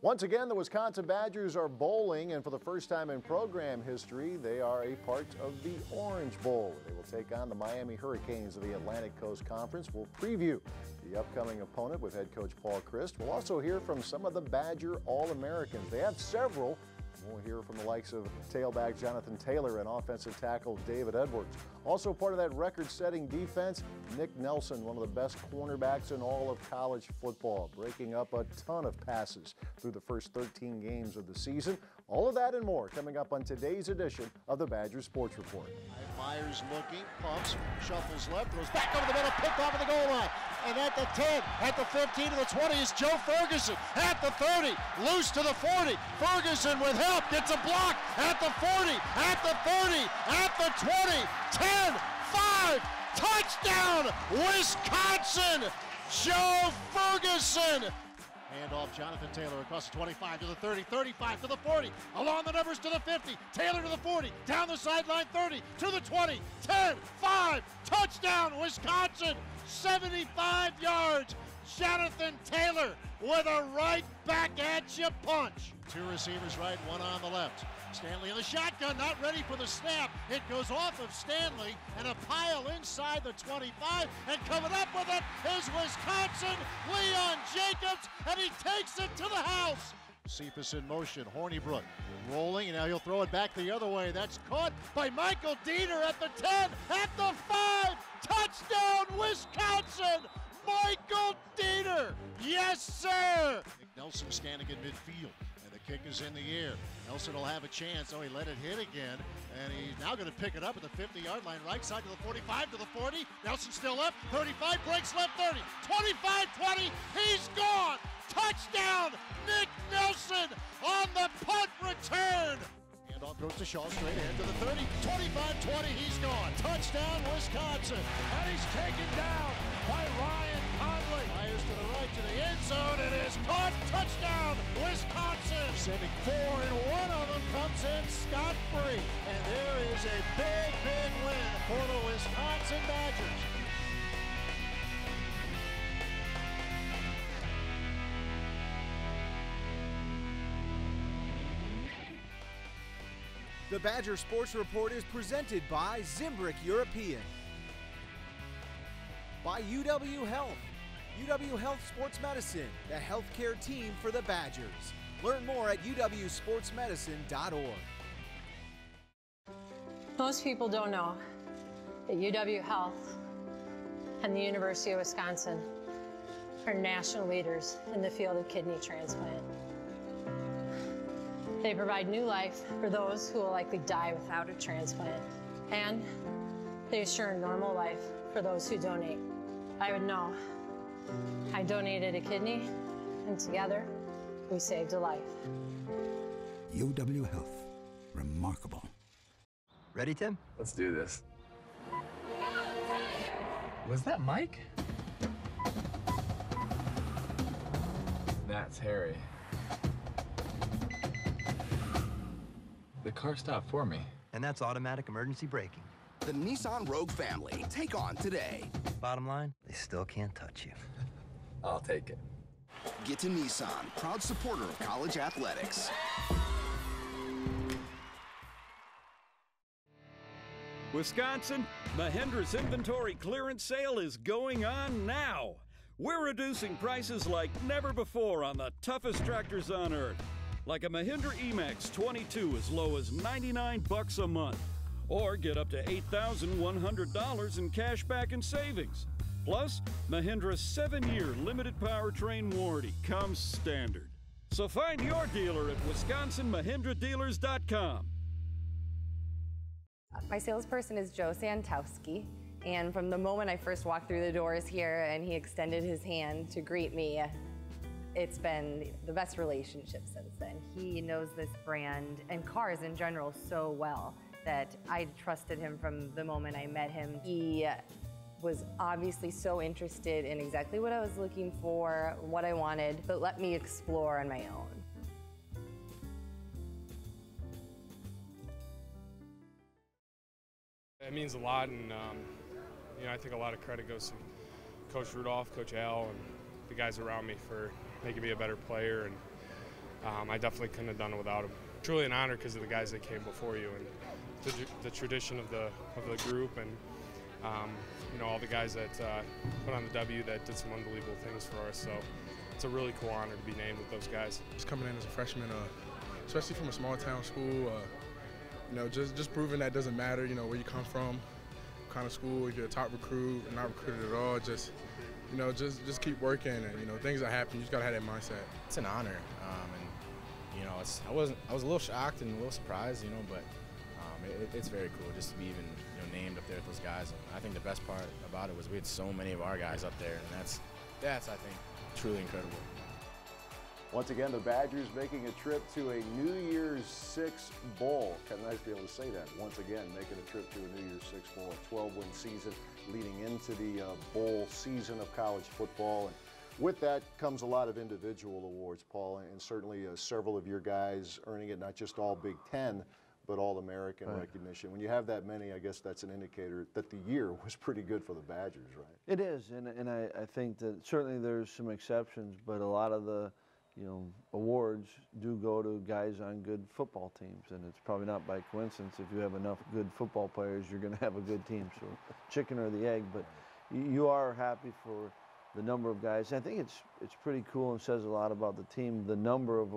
Once again, the Wisconsin Badgers are bowling, and for the first time in program history, they are a part of the Orange Bowl. They will take on the Miami Hurricanes of the Atlantic Coast Conference. We'll preview the upcoming opponent with head coach Paul Chryst. We'll also hear from some of the Badger All-Americans. They have several. We'll hear from the likes of tailback Jonathan Taylor and offensive tackle David Edwards. Also part of that record-setting defense, Nick Nelson, one of the best cornerbacks in all of college football, breaking up a ton of passes through the first 13 games of the season. All of that and more coming up on today's edition of the Badger Sports Report. Myers looking, pumps, shuffles left, goes back over the middle, picked off of the goal line. And at the 10, at the 15, to the 20 is Joe Ferguson. At the 30, loose to the 40. Ferguson with help, gets a block. At the 40, at the 30, at the 20, 10, 5, touchdown, Wisconsin, Joe Ferguson. Handoff, Jonathan Taylor across the 25 to the 30, 35 to the 40, along the numbers to the 50, Taylor to the 40, down the sideline 30, to the 20, 10, 5, touchdown, Wisconsin, 75 yards. Jonathan Taylor with a right back at you punch. Two receivers right, one on the left. Stanley in the shotgun, not ready for the snap. It goes off of Stanley and a pile inside the 25, and coming up with it is Wisconsin, Leon Jacobs, and he takes it to the house. Cephas in motion, Hornibrook rolling, and now he'll throw it back the other way. That's caught by Michael Dieter at the 10, at the 5, touchdown Wisconsin, Michael Dieter, yes sir! Nick Nelson standing in midfield, and the kick is in the air. Nelson will have a chance, oh he let it hit again, and he's now going to pick it up at the 50-yard line, right side to the 45, to the 40, Nelson still up, 35, breaks left 30, 25, 20, he's gone! Touchdown, Nick Nelson on the punt return. Handoff goes to Shaw, straight ahead to the 30, 25, 20, he's gone. Touchdown, Wisconsin. And he's taken down by Ryan Conley. Fires to the right to the end zone. It is caught. Touchdown, Wisconsin. Sending 4, and one of them comes in scot-free. And there is a big, big win for the Wisconsin Badgers. The Badger Sports Report is presented by Zimbrick European, by UW Health, UW Health Sports Medicine, the healthcare team for the Badgers. Learn more at uwsportsmedicine.org. Most people don't know that UW Health and the University of Wisconsin are national leaders in the field of kidney transplant. They provide new life for those who will likely die without a transplant, and they assure a normal life for those who donate. I would know. I donated a kidney, and together, we saved a life. UW Health. Remarkable. Ready, Tim? Let's do this. Was that Mike? That's Harry. The car stopped for me. And that's automatic emergency braking. The Nissan Rogue family. Take on today. Bottom line, they still can't touch you. I'll take it. Get to Nissan, proud supporter of college athletics. Wisconsin, Mahindra's inventory clearance sale is going on now. We're reducing prices like never before on the toughest tractors on earth. Like a Mahindra E-Max 22 as low as $99 a month. Or get up to $8,100 in cash back and savings. Plus, Mahindra's 7-year limited powertrain warranty comes standard. So find your dealer at WisconsinMahindraDealers.com. My salesperson is Joe Santowski, and from the moment I first walked through the doors here and he extended his hand to greet me, it's been the best relationship since then. He knows this brand and cars in general so well that I trusted him from the moment I met him. He was obviously so interested in exactly what I was looking for, what I wanted, but let me explore on my own. It means a lot, and I think a lot of credit goes to Coach Rudolph, Coach Al, and the guys around me for making me a better player and I definitely couldn't have done it without them. Truly an honor because of the guys that came before you and the tradition of the group, and you know, all the guys that put on the W that did some unbelievable things for us. So it's a really cool honor to be named with those guys. Just coming in as a freshman, especially from a small town school, you know, just proving that doesn't matter, you know, where you come from, what kind of school, if you're a top recruit or not recruited at all, just, you know, just keep working, and, you know, things that happen, you just gotta have that mindset. It's an honor, and, you know, I was a little shocked and a little surprised, you know, but it's very cool just to be even, you know, named up there with those guys. And I think the best part about it was we had so many of our guys up there, and that's I think truly incredible. Once again, the Badgers making a trip to a New Year's Six Bowl. Kind of nice to be able to say that. Once again, making a trip to a New Year's Six Bowl, a 12-win season leading into the bowl season of college football. And with that comes a lot of individual awards, Paul, and certainly several of your guys earning it, not just all Big Ten, but All-American recognition. When you have that many, I guess that's an indicator that the year was pretty good for the Badgers, right? It is, and I think that certainly there's some exceptions, but a lot of the, you know, awards do go to guys on good football teams, and it's probably not by coincidence. If you have enough good football players, you're going to have a good team. So chicken or the egg, but you are happy for the number of guys. I think it's pretty cool and says a lot about the team. The number of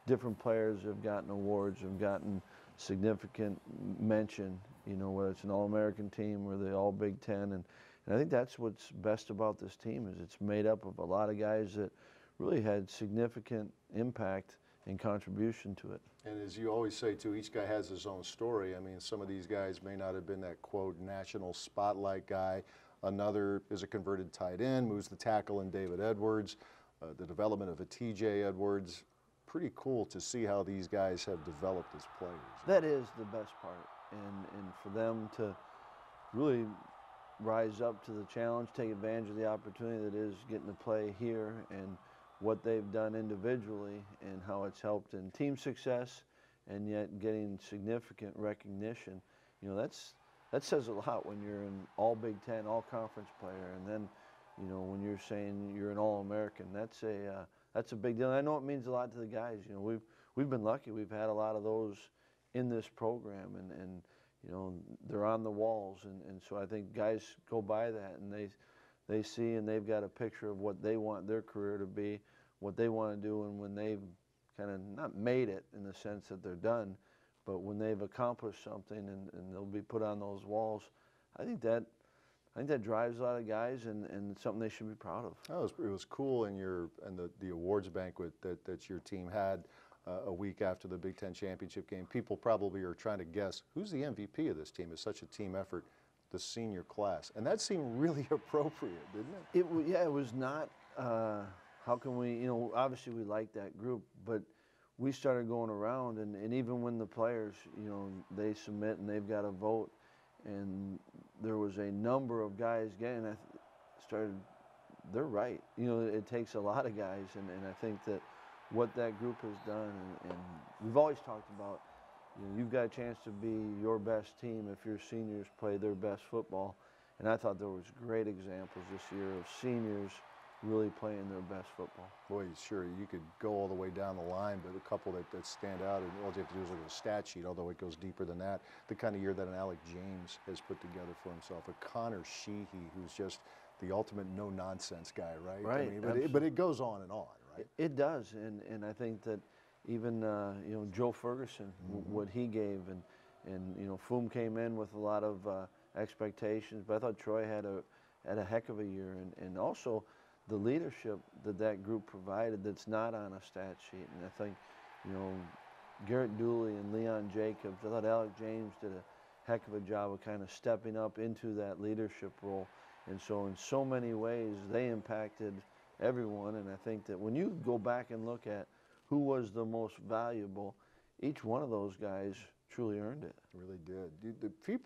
different players have gotten awards, have gotten significant mention, you know, whether it's an All-American team or the All-Big Ten, and I think that's what's best about this team is it's made up of a lot of guys that really had significant impact and contribution to it. And as you always say, too, each guy has his own story. I mean, some of these guys may not have been that, quote, national spotlight guy. Another is a converted tight end, moves the tackle in David Edwards, the development of a TJ Edwards. Pretty cool to see how these guys have developed as players. That is the best part, and for them to really rise up to the challenge, take advantage of the opportunity that is getting to play here, and what they've done individually and how it's helped in team success, and yet getting significant recognition. You know, that says a lot when you're an all Big Ten, all conference player, and then, you know, when you're saying you're an All-American, that's a big deal. And I know it means a lot to the guys. You know, we've been lucky. We've had a lot of those in this program, and you know, they're on the walls, and so I think guys go by that and they see and they've got a picture of what they want their career to be, what they want to do, and when they've kind of not made it in the sense that they're done, but when they've accomplished something and they'll be put on those walls, I think that drives a lot of guys, and something they should be proud of. Oh, it was cool in the awards banquet that your team had a week after the Big Ten championship game. People probably are trying to guess who's the MVP of this team. It's such a team effort, the senior class, and that seemed really appropriate, didn't it? Yeah, it was not. How can we? You know, obviously we like that group, but we started going around, and even when the players, you know, they submit and they've got to vote. And there was a number of guys getting, they're right. You know, it takes a lot of guys, and I think that what that group has done, and we've always talked about, you know, you've got a chance to be your best team if your seniors play their best football. And I thought there was great examples this year of seniors really playing their best football. Boy, sure, you could go all the way down the line, but a couple that stand out, and all you have to do is look at the stat sheet, although it goes deeper than that. The kind of year that an Alec James has put together for himself, a Connor Sheehy, who's just the ultimate no-nonsense guy, right? Right, I mean, but it goes on and on, right? It does, and I think that even, you know, Joe Ferguson, what he gave, and you know, Foom came in with a lot of expectations, but I thought Troy had a heck of a year, and also the leadership that group provided that's not on a stat sheet. And I think, you know, Garrett Dooley and Leon Jacobs, I thought Alec James did a heck of a job of kind of stepping up into that leadership role. And so in so many ways, they impacted everyone. And I think that when you go back and look at who was the most valuable, each one of those guys truly earned it. Really did.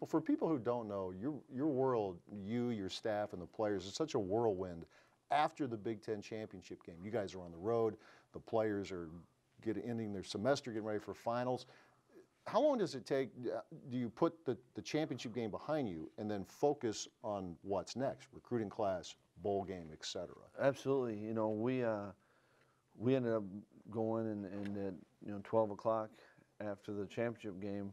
For people who don't know, your world, your staff, and the players, is such a whirlwind. After the Big Ten championship game, you guys are on the road. The players are ending their semester, getting ready for finals. How long does it take? Do you put the championship game behind you and then focus on what's next, recruiting class, bowl game, etc.? Absolutely. You know, we ended up going and at 12 o'clock after the championship game,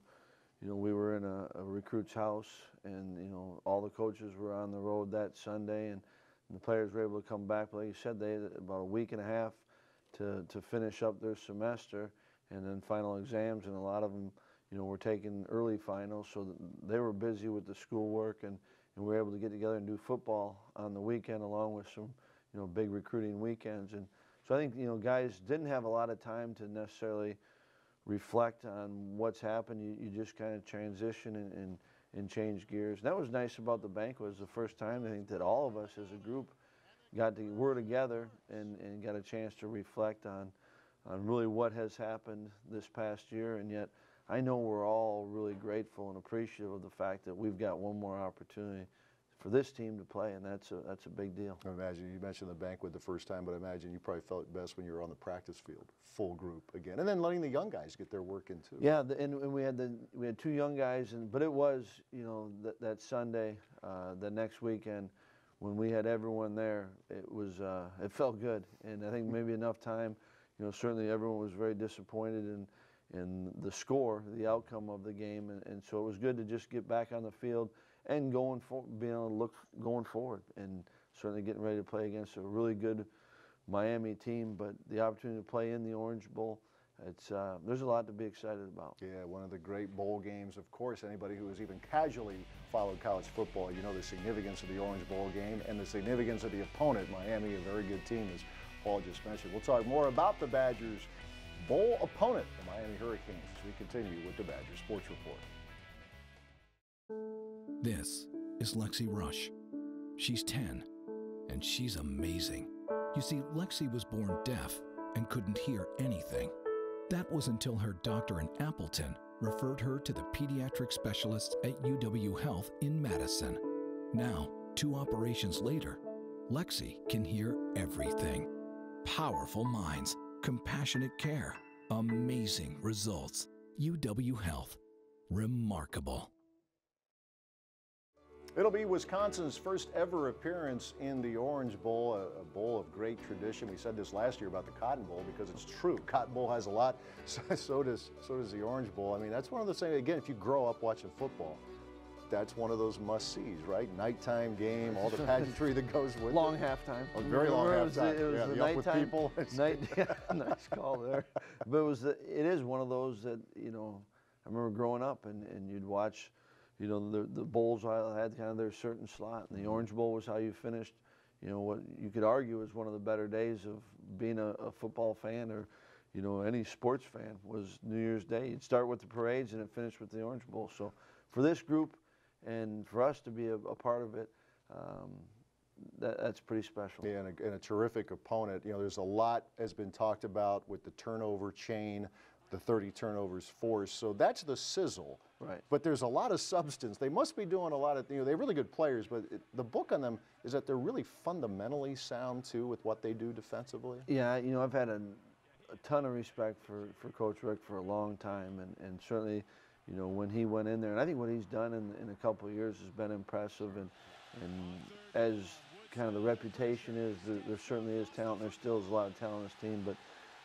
we were in a recruit's house, and all the coaches were on the road that Sunday, and the players were able to come back. But like you said, they had about a week and a half to finish up their semester, and then final exams, and a lot of them were taking early finals, so they were busy with the schoolwork, and we were able to get together and do football on the weekend along with some big recruiting weekends. And so I think guys didn't have a lot of time to necessarily reflect on what's happened. You just kind of transition and change gears. And that was nice about the banquet. It was the first time I think that all of us as a group were together and got a chance to reflect on really what has happened this past year. And yet I know we're all really grateful and appreciative of the fact that we've got one more opportunity for this team to play, and that's a big deal. I imagine you mentioned the banquet the first time, but I imagine you probably felt it best when you were on the practice field, full group again, and then letting the young guys get their work in too. Yeah, and we had two young guys, but it was that Sunday, the next weekend, when we had everyone there, it felt good, and I think maybe enough time. Certainly everyone was very disappointed in the score, the outcome of the game, and so it was good to just get back on the field and being able to look going forward, and certainly getting ready to play against a really good Miami team. But the opportunity to play in the Orange Bowl, there's a lot to be excited about. Yeah, one of the great bowl games. Of course, anybody who has even casually followed college football, the significance of the Orange Bowl game and the significance of the opponent, Miami, a very good team, as Paul just mentioned. We'll talk more about the Badgers' bowl opponent, the Miami Hurricanes, as we continue with the Badgers Sports Report. This is Lexi Rush. She's 10, and she's amazing. You see, Lexi was born deaf and couldn't hear anything. That was until her doctor in Appleton referred her to the pediatric specialists at UW Health in Madison. Now, 2 operations later, Lexi can hear everything. Powerful minds, compassionate care, amazing results. UW Health. Remarkable. It'll be Wisconsin's first ever appearance in the Orange Bowl, a bowl of great tradition. We said this last year about the Cotton Bowl because it's true. Cotton Bowl has a lot, so does the Orange Bowl. I mean, that's one of the things, again, if you grow up watching football, that's one of those must-sees, right? Nighttime game, all the pageantry that goes with long it. halftime. A very long halftime. It was the nighttime people. Nice call there. But it is one of those that, I remember growing up and you'd watch, the bowls had kind of their certain slot, and the Orange Bowl was how you finished, what you could argue is one of the better days of being a football fan or, any sports fan was New Year's Day. You'd start with the parades and it finished with the Orange Bowl. So for this group and for us to be a part of it, that's pretty special. Yeah, and a terrific opponent. There's a lot has been talked about with the turnover chain, the 30 turnovers forced. So that's the sizzle. Right. But there's a lot of substance. They must be doing a lot of, they're really good players, but the book on them is that they're really fundamentally sound too with what they do defensively. Yeah, I've had a ton of respect for Coach Rick for a long time, and certainly, when he went in there, and I think what he's done in a couple of years has been impressive, and as kind of the reputation is, there certainly is talent. There still is a lot of talent on this team, but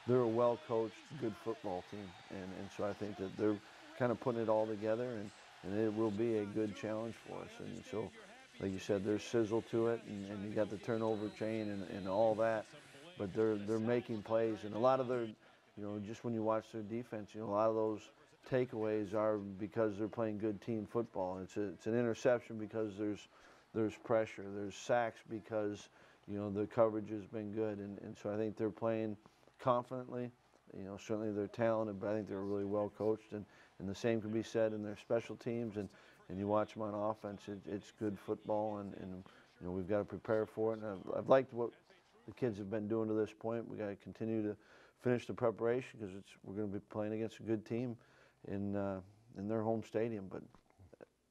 they're a well-coached, good football team, and so I think that they're kind of putting it all together, and it will be a good challenge for us. And so, like you said, there's sizzle to it, and you got the turnover chain and all that, but they're making plays, and a lot of their, just when you watch their defense, a lot of those takeaways are because they're playing good team football. It's an interception because there's pressure, there's sacks because the coverage has been good, and so I think they're playing confidently. Certainly they're talented, but I think they're really well coached, and the same can be said in their special teams, and you watch them on offense, it's good football, and we've got to prepare for it. And I've liked what the kids have been doing to this point. We got to continue to finish the preparation because we're going to be playing against a good team in their home stadium, but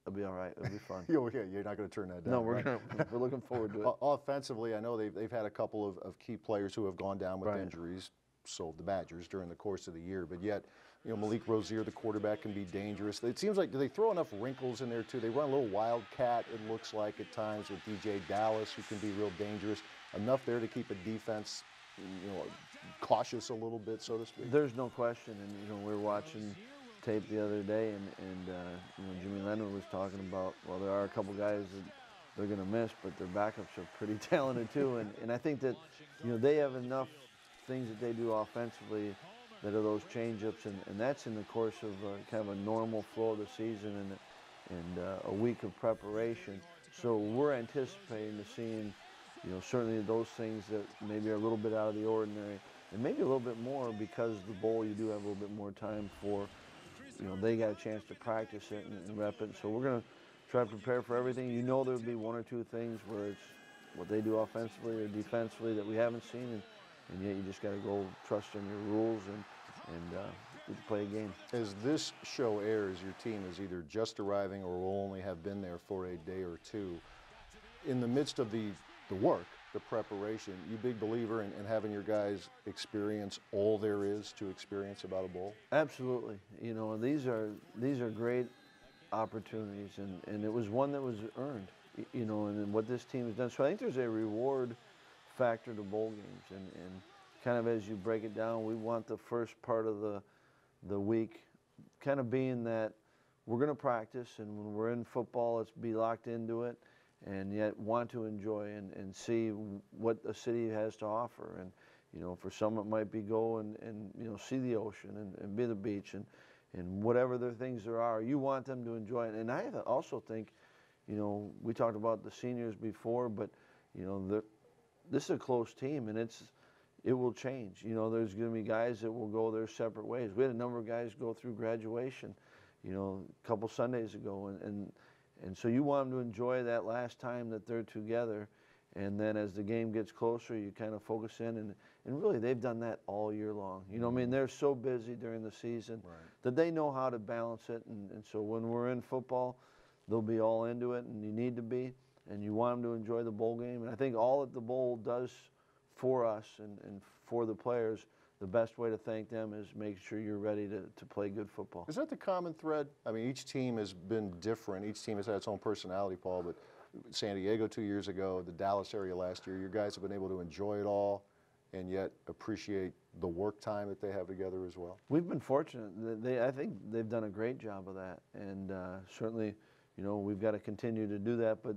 it'll be all right. It'll be fun. Yeah, you're not going to turn that down. No, we're looking forward to it. Offensively, I know they've had a couple of key players who have gone down with injuries. So the Badgers during the course of the year, but yet, Malik Rozier, the quarterback, can be dangerous. It seems like, do they throw enough wrinkles in there too? They run a little wildcat, it looks like at times, with DJ Dallas, who can be real dangerous. Enough there to keep a defense cautious a little bit, so to speak? There's no question, and we were watching tape the other day, and Jimmy Leonard was talking about, well, there are a couple guys that they're going to miss, but their backups are pretty talented too, and I think that they have enough things that they do offensively that are those change-ups, and that's in the course of kind of a normal flow of the season and a week of preparation. So we're anticipating to seeing, certainly those things that maybe are a little bit out of the ordinary, and maybe a little bit more because the bowl you do have a little bit more time for. They got a chance to practice it and rep it. So we're going to try to prepare for everything. There'll be one or two things where it's what they do offensively or defensively that we haven't seen, and yet you just got to go trust in your rules and play a game. As this show airs, your team is either just arriving or will only have been there for a day or two. In the midst of the work, the preparation, you big believer in having your guys experience all there is to experience about a bowl? Absolutely. These are great opportunities, and it was one that was earned, and what this team has done. So I think there's a reward factor to bowl games, and kind of as you break it down, we want the first part of the week kind of being that we're going to practice, and when we're in football, let's be locked into it, and yet want to enjoy and see what the city has to offer. And for some it might be go and see the ocean and be the beach and whatever the things there are. You want them to enjoy it. And I also think, we talked about the seniors before, but this is a close team, and it will change. There's going to be guys that will go their separate ways. We had a number of guys go through graduation, a couple Sundays ago, and so you want them to enjoy that last time that they're together, and then as the game gets closer, you kind of focus in, and really they've done that all year long. They're so busy during the season that they know how to balance it, and so when we're in football, they'll be all into it, and you need to be, and you want them to enjoy the bowl game. And I think all that the bowl does for us and for the players, the best way to thank them is make sure you're ready to play good football. Is that the common thread? I mean, each team has been different. Each team has had its own personality, Paul, but San Diego 2 years ago, the Dallas area last year, your guys have been able to enjoy it all and yet appreciate the work time that they have together as well. We've been fortunate. I think they've done a great job of that, and certainly, we've got to continue to do that, but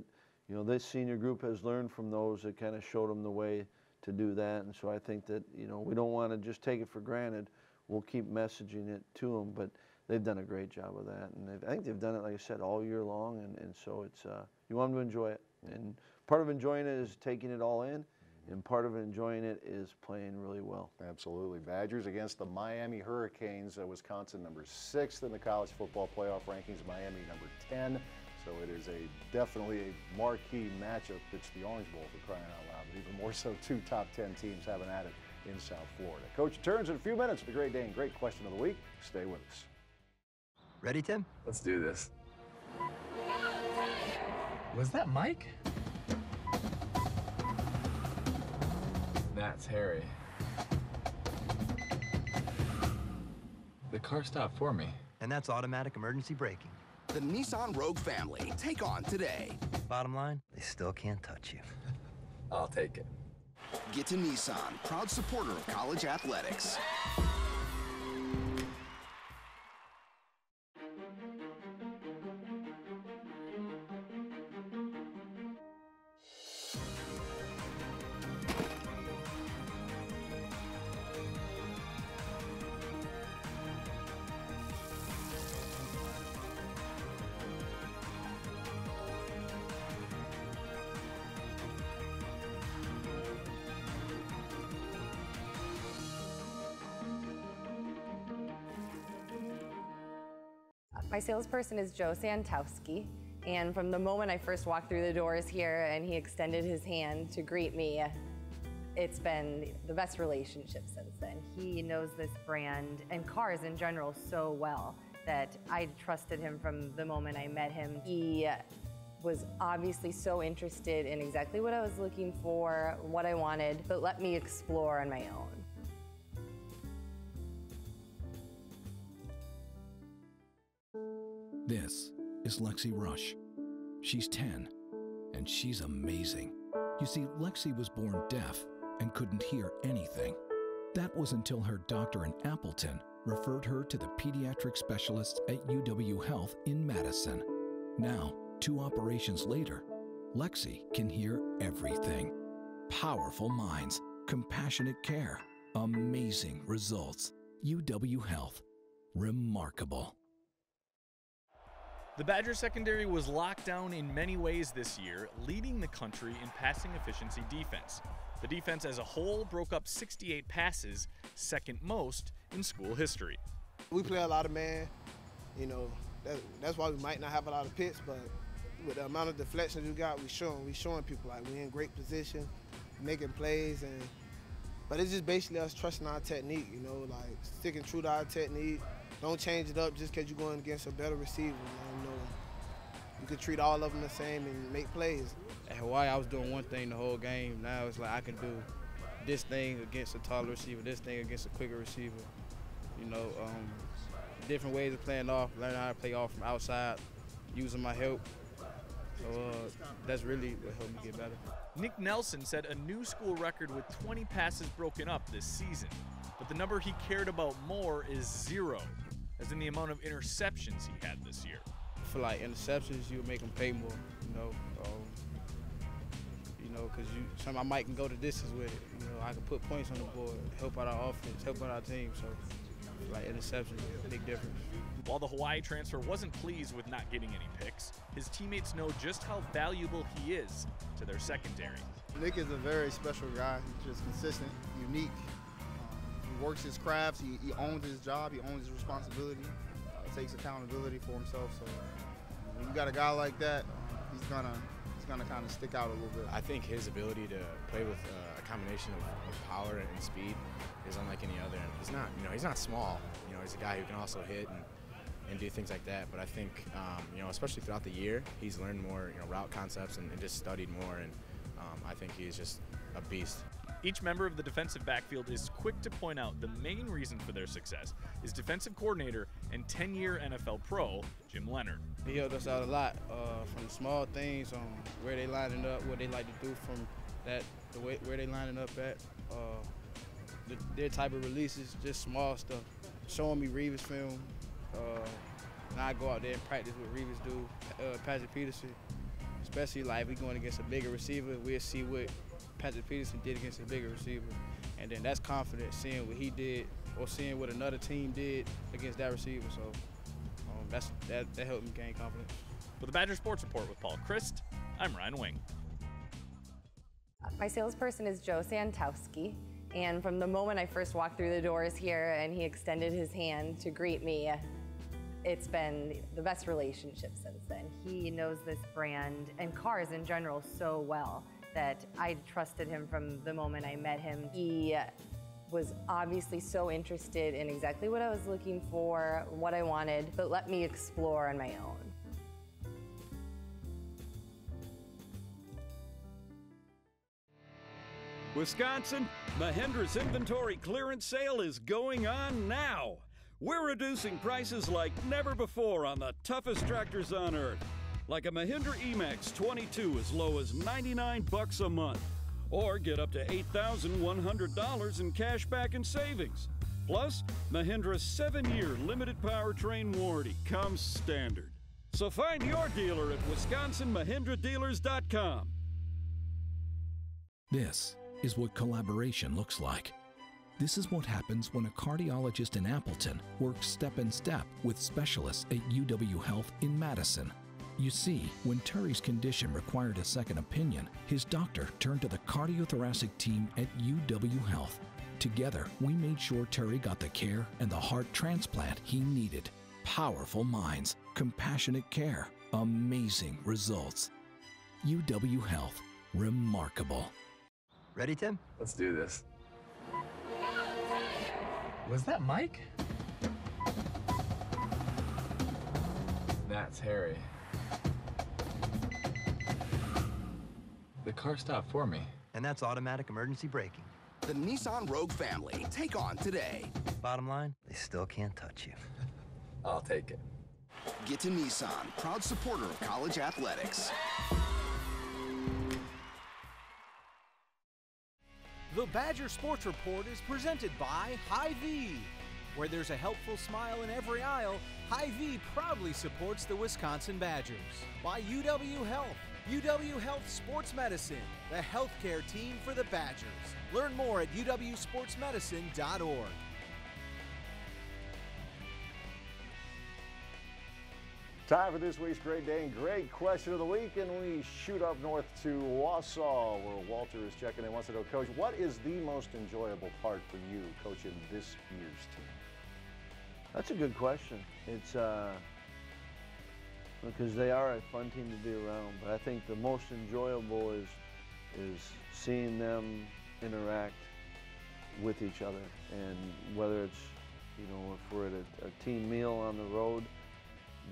this senior group has learned from those that kind of showed them the way to do that, and so I think that we don't want to just take it for granted. We'll keep messaging it to them, but they've done a great job of that, and I think they've done it, like I said, all year long, and so it's you want them to enjoy it, and part of enjoying it is taking it all in, and part of enjoying it is playing really well. Absolutely. Badgers against the Miami Hurricanes, Wisconsin number 6th in the college football playoff rankings, Miami number 10. So it is definitely a marquee matchup. It's the Orange Bowl, for crying out loud, but even more so, 2 top 10 teams having at it in South Florida. Coach returns in a few minutes with the Great Day and Great Question of the Week. Stay with us. Ready, Tim? Let's do this. Was that Mike? That's Harry. The car stopped for me. And that's automatic emergency braking. The Nissan Rogue family. Take on today. Bottom line, they still can't touch you. I'll take it. Get to Nissan, proud supporter of college athletics. My salesperson is Joe Santowski, and from the moment I first walked through the doors here and he extended his hand to greet me, it's been the best relationship since then. He knows this brand and cars in general so well that I trusted him from the moment I met him. He was obviously so interested in exactly what I was looking for, what I wanted, but let me explore on my own. This is Lexi Rush. She's 10, and she's amazing. You see, Lexi was born deaf and couldn't hear anything. That was until her doctor in Appleton referred her to the pediatric specialists at UW Health in Madison. Now, 2 operations later, Lexi can hear everything. Powerful minds, compassionate care, amazing results. UW Health. Remarkable. The Badger secondary was locked down in many ways this year, leading the country in passing efficiency defense. The defense as a whole broke up 68 passes, second most in school history. We play a lot of man, you know, that's why we might not have a lot of picks, but with the amount of deflections we got, we showing people like we're in great position, making plays, but it's just basically us trusting our technique, you know, like sticking true to our technique. Don't change it up just because you're going against a better receiver. You know, you could treat all of them the same and make plays. At Hawaii, I was doing one thing the whole game. Now it's like I can do this thing against a taller receiver, this thing against a quicker receiver. You know, different ways of playing off, learning how to play off from outside, using my help. So that's really what helped me get better. Nick Nelson set a new school record with 20 passes broken up this season. But the number he cared about more is 0, as in the amount of interceptions he had this year. I feel like interceptions, you make them pay more, because I might can go the distance with it. You know, I can put points on the board, help out our offense, help out our team. So, like interceptions, a big difference. While the Hawaii transfer wasn't pleased with not getting any picks, his teammates know just how valuable he is to their secondary. Nick is a very special guy. He's just consistent, unique. He works his crafts. He owns his job. He owns his responsibility. Takes accountability for himself. So when you got a guy like that, he's gonna kind of stick out a little bit. I think his ability to play with a combination of power and speed is unlike any other. And he's not small. You know, he's a guy who can also hit and do things like that. But I think, especially throughout the year, he's learned more, route concepts and just studied more. And I think he's just a beast. Each member of the defensive backfield is quick to point out the main reason for their success is defensive coordinator and 10-year NFL pro, Jim Leonard. He helped us out a lot from the small things, where they lining up, what they like to do from that, where they lining up at, their type of releases, just small stuff. Showing me Reeves film. Now I go out there and practice what Reeves do, Patrick Peterson. Especially like if we going against a bigger receiver, we'll see what Patrick Peterson did against a bigger receiver. And then that's confidence, seeing what he did or seeing what another team did against that receiver. So that helped me gain confidence. For the Badger Sports Report with Paul Chryst, I'm Ryan Wing. My salesperson is Joe Santowski. And from the moment I first walked through the doors here and he extended his hand to greet me, it's been the best relationship since then. He knows this brand and cars in general so well that I trusted him from the moment I met him. He was obviously so interested in exactly what I was looking for, what I wanted, but let me explore on my own. Wisconsin, Mahindra's inventory clearance sale is going on now. We're reducing prices like never before on the toughest tractors on earth. Like a Mahindra E-Max 22 as low as $99 a month. Or get up to $8,100 in cash back and savings. Plus, Mahindra's 7-year limited powertrain warranty comes standard. So find your dealer at WisconsinMahindraDealers.com. This is what collaboration looks like. This is what happens when a cardiologist in Appleton works step in step with specialists at UW Health in Madison. You see, when Terry's condition required a second opinion, his doctor turned to the cardiothoracic team at UW Health. Together, we made sure Terry got the care and the heart transplant he needed. Powerful minds, compassionate care, amazing results. UW Health. Remarkable. Ready, Tim? Let's do this. Was that Mike? That's Harry. The car stopped for me. And that's automatic emergency braking. The Nissan Rogue family. Take on today. Bottom line, they still can't touch you. I'll take it. Get to Nissan, proud supporter of college athletics. The Badger Sports Report is presented by Hy-Vee. Where there's a helpful smile in every aisle, Hy-Vee proudly supports the Wisconsin Badgers. By UW Health. UW Health Sports Medicine, the healthcare team for the Badgers. Learn more at uwsportsmedicine.org. Time for this week's Great Day and Great Question of the Week, and we shoot up north to Wausau, where Walter is checking in. Wants to know, Coach, what is the most enjoyable part for you coaching this year's team? That's a good question. It's because they are a fun team to be around, but I think the most enjoyable is seeing them interact with each other, and whether it's, you know, if we're at a team meal on the road,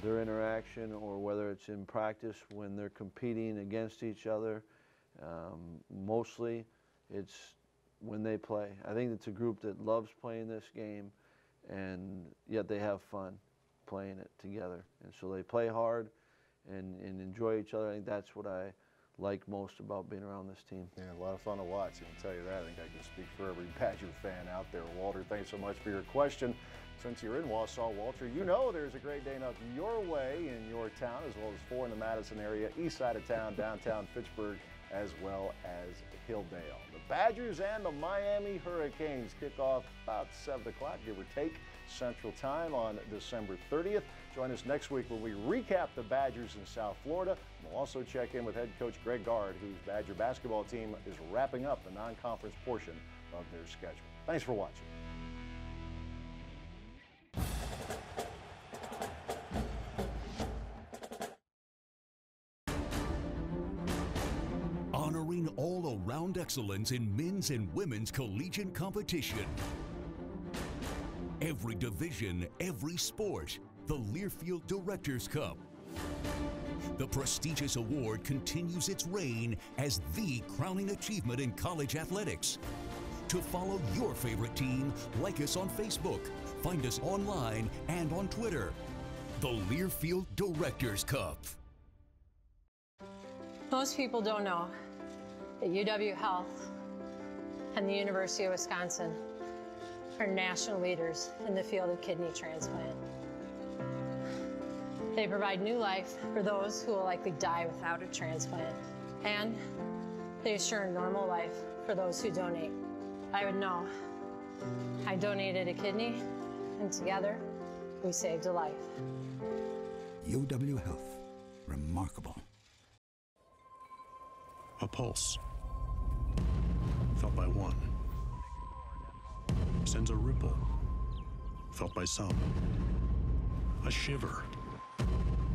their interaction, or whether it's in practice when they're competing against each other. Mostly it's when they play. I think it's a group that loves playing this game, and yet they have fun playing it together. And so they play hard and enjoy each other. I think that's what I like most about being around this team. Yeah, a lot of fun to watch. I can tell you that. I think I can speak for every Badger fan out there. Walter, thanks so much for your question. Since you're in Wausau, Walter, you know there's a great day up your way in your town, as well as 4 in the Madison area, east side of town, downtown Fitchburg, as well as Hilldale. The Badgers and the Miami Hurricanes kick off about 7 o'clock, give or take, Central Time on December 30th. Join us next week when we recap the Badgers in South Florida. We'll also check in with head coach Greg Gard, whose Badger basketball team is wrapping up the non-conference portion of their schedule. Thanks for watching. Honoring all-around excellence in men's and women's collegiate competition. Every division, every sport, the Learfield Directors Cup. The prestigious award continues its reign as the crowning achievement in college athletics. To follow your favorite team, like us on Facebook, find us online and on Twitter. The Learfield Directors Cup. Most people don't know that UW Health and the University of Wisconsin are national leaders in the field of kidney transplant. They provide new life for those who will likely die without a transplant, and they assure a normal life for those who donate. I would know. I donated a kidney, and together we saved a life. UW Health. Remarkable. A pulse, felt by one, sends a ripple, felt by some. A shiver,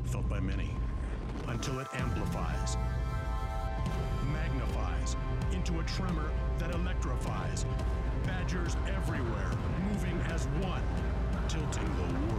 felt by many, until it amplifies, magnifies into a tremor that electrifies. Badgers everywhere, moving as one, tilting the world.